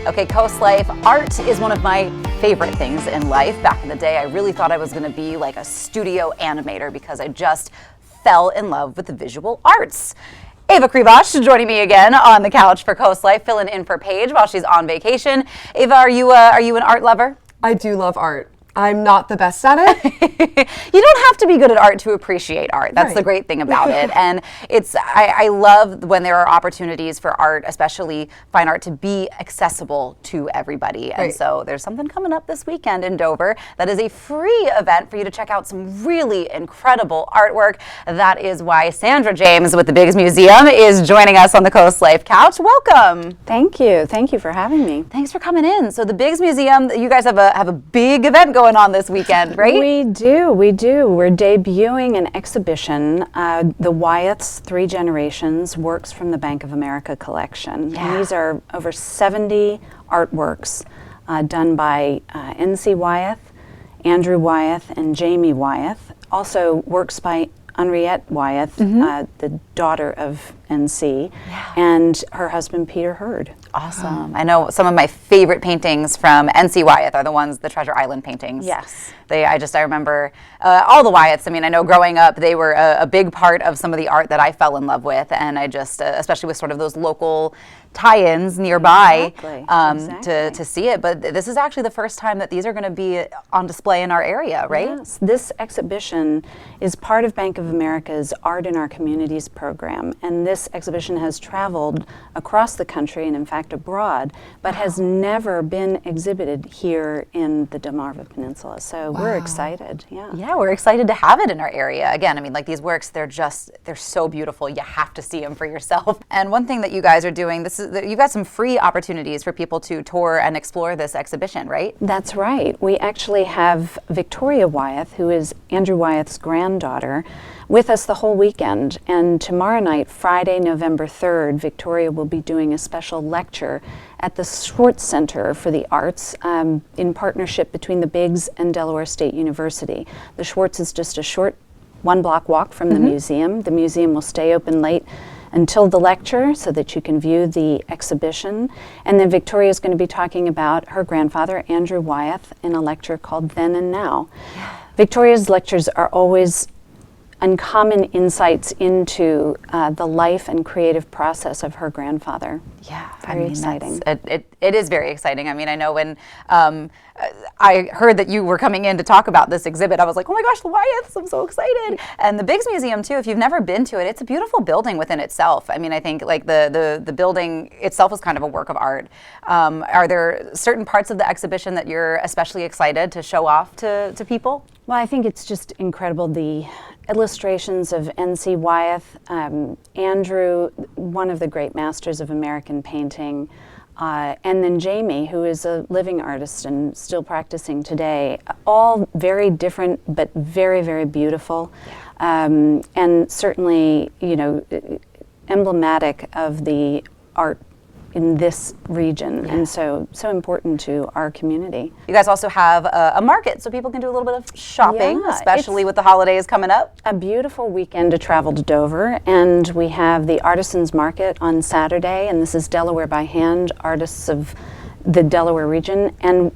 Okay, CoastLife, art is one of my favorite things in life. Back in the day, I really thought I was going to be like a studio animator because I just fell in love with the visual arts. Ava Krivosh joining me again on the couch for CoastLife, filling in for Paige while she's on vacation. Ava, are you an art lover? I do love art. I'm not the best at it. You don't have to be good at art to appreciate art. That's the great thing about it. And I love when there are opportunities for art, especially fine art, to be accessible to everybody. And so there's something coming up this weekend in Dover that is a free event for you to check out some really incredible artwork. That is why Sandra James with the Biggs Museum is joining us on the CoastLife couch. Welcome. Thank you. Thank you for having me. Thanks for coming in. So the Biggs Museum, you guys have a big event going on this weekend, right? We do. We're debuting an exhibition, The Wyeth's Three Generations, Works from the Bank of America collection. Yeah. And these are over 70 artworks done by N.C. Wyeth, Andrew Wyeth, and Jamie Wyeth. Also works by Henriette Wyeth, the daughter of N.C., and her husband Peter Hurd. Awesome. I know some of my favorite paintings from N.C. Wyeth are the ones, the Treasure Island paintings. Yes. I remember all the Wyeths. I mean, I know growing up, they were a big part of some of the art that I fell in love with. And I just, especially with sort of those local tie-ins nearby to see it. But this is actually the first time that these are going to be on display in our area, right? Yes. This exhibition is part of Bank of America's Art in Our Communities program. And this exhibition has traveled across the country and in fact abroad, but has never been exhibited here in the Delmarva Peninsula. So we're excited. Yeah, we're excited to have it in our area. Again, I mean, like these works, they're so beautiful. You have to see them for yourself. And one thing that you guys are doing, you've got some free opportunities for people to tour and explore this exhibition, right? That's right. We actually have Victoria Wyeth, who is Andrew Wyeth's granddaughter, with us the whole weekend. And tomorrow night, Friday, November 3rd, Victoria will be doing a special lecture at the Schwartz Center for the Arts in partnership between the Biggs and Delaware State University. The Schwartz is just a short one-block walk from the museum. The museum will stay open late until the lecture so that you can view the exhibition. And then Victoria is going to be talking about her grandfather, Andrew Wyeth, in a lecture called Then and Now. Victoria's lectures are always uncommon insights into the life and creative process of her grandfather. Yeah, very exciting. It is very exciting. I mean, I know when I heard that you were coming in to talk about this exhibit, I was like, oh my gosh, the Wyeths, I'm so excited. And the Biggs Museum too, if you've never been to it, it's a beautiful building within itself. I mean, I think like the building itself is kind of a work of art. Are there certain parts of the exhibition that you're especially excited to show off to people? Well, I think it's just incredible, the illustrations of N.C. Wyeth, Andrew, one of the great masters of American painting, and then Jamie, who is a living artist and still practicing today. All very different, but very, very beautiful, and certainly, emblematic of the art in this region, and so important to our community. You guys also have a market, so people can do a little bit of shopping, especially with the holidays coming up. A beautiful weekend to travel to Dover, and we have the Artisans Market on Saturday, and this is Delaware by Hand, artists of the Delaware region, and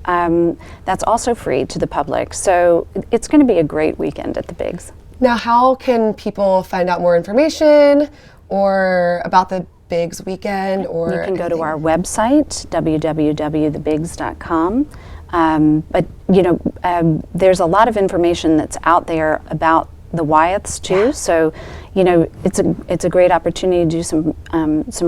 that's also free to the public. So it's going to be a great weekend at the Biggs. Now, how can people find out more information or about the Biggs weekend? Or you can go to our website, www.thebiggs.com. But there's a lot of information that's out there about the Wyeths too. So it's a great opportunity to do some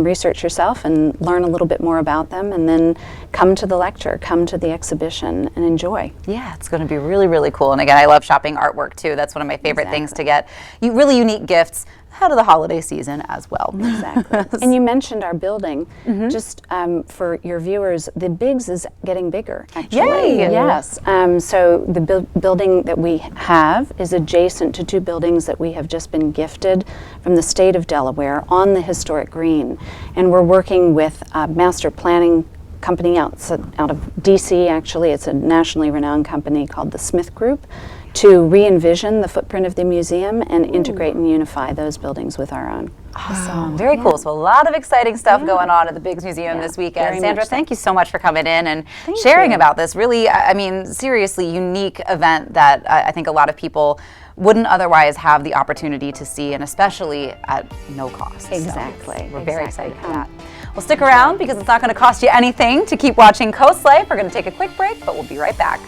research yourself and learn a little bit more about them, and then come to the lecture, come to the exhibition, and enjoy. Yeah, it's going to be really, really cool. And again, I love shopping artwork too. That's one of my favorite things to get. Really unique gifts ahead of the holiday season as well. Exactly. And you mentioned our building. Just for your viewers, the Biggs is getting bigger, actually. Yay! Yes. So the building that we have is adjacent to two buildings that we have just been gifted from the state of Delaware on the historic green. And we're working with a master planning company out of DC, actually. It's a nationally renowned company called the Smith Group, to re-envision the footprint of the museum and integrate and unify those buildings with our own. Awesome. Very cool. So a lot of exciting stuff going on at the Biggs Museum this weekend. very Sandra, much so. thank you so much for coming in and sharing about this really, I mean, seriously unique event that I think a lot of people wouldn't otherwise have the opportunity to see, and especially at no cost. So Exactly. we're very Exactly. excited for that. Well, stick around because it's not going to cost you anything to keep watching Coast Life. We're going to take a quick break, but we'll be right back.